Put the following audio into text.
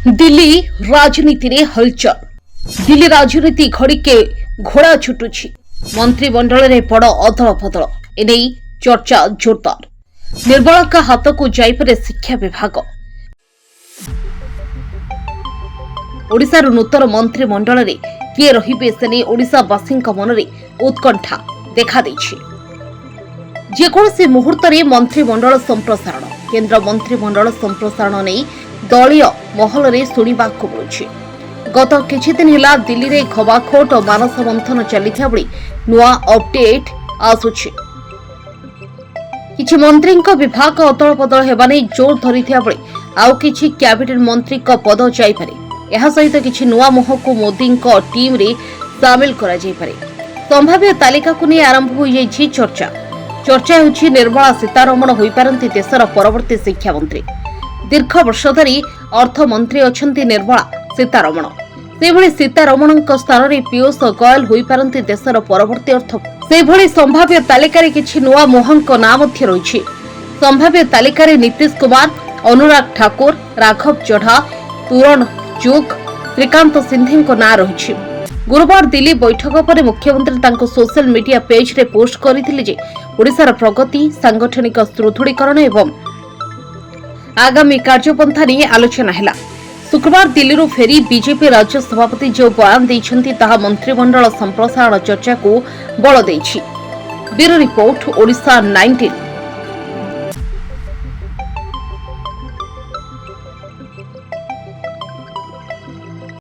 दिल्ली राजनीति रे हलचल। दिल्ली राजनीति घड़ीके घोड़ा छुटुछि। मंत्रिमंडल में बड़ अदल बदल एने चर्चा जोरदार। निर्मला हाथ को जाइपरे शिक्षा विभाग। ओडिशार नूतन मंत्रिमंडल में किए रहिबे से नहीं ओडिशावासी मन में उत्कंठा देखा देछि। जेकोसी मुहूर्त में मंत्रिमंडल संप्रसारण केन्द्र मंत्रिमंडल संप्रसारण नहीं दलीय महल में शुणा मिलुछि। गत किछि दिन हिला दिल्ली रे खबाखोट और मानस मंथन चलिथा बळी नुआ अपडेट आसुछि। किछि मंत्रीक विभाग अदल बदल हेबा नै जोर धरिथिया बळी आउ किछि कैबिनेट मंत्री को पद जाई पारे। एहा सहित किछि नुआ मुह को मोदी को टीम रे शामिल करा जाई पारे। संभाव्य तालिका को नै आरंभ होई जाई चर्चा। चर्चा होछि निर्मला सीतारमण होई पारंती देशर परवर्ती शिक्षा मंत्री। दीर्घ वर्ष धरी अर्थमंत्री अछंती निर्मला सीतारमण। सेभଳି सीतारमण स्थान में पीयूष गोयल होई पारंती देशर परवर्ती अर्थ। सेभଳି संभाव्य तालिका रे किछि नुआ मोहनक नाम मध्य रहिछि। संभाव्य तालिका रे नीतीश कुमार, अनुराग ठाकुर, राघव चढ़ा, तुरण चुग, श्रीकांत सिंधेको नाम रहिछि। गुरुवार दिल्ली बैठक पर मुख्यमंत्री तांको सोशल मीडिया पेज रे पोस्ट करथिले जे ओडिशार प्रगति, सांगठनिक सुदृढीकरण एवं आगामी कार्यपंथा नहीं आलोचना है। शुक्रवार दिल्ली फेरी बीजेपी राज्य सभापति जो बयान देइछन्ती ताहा मंत्रिमंडल संप्रसारण चर्चा को बल देइछि। Bureau report Odisha 19।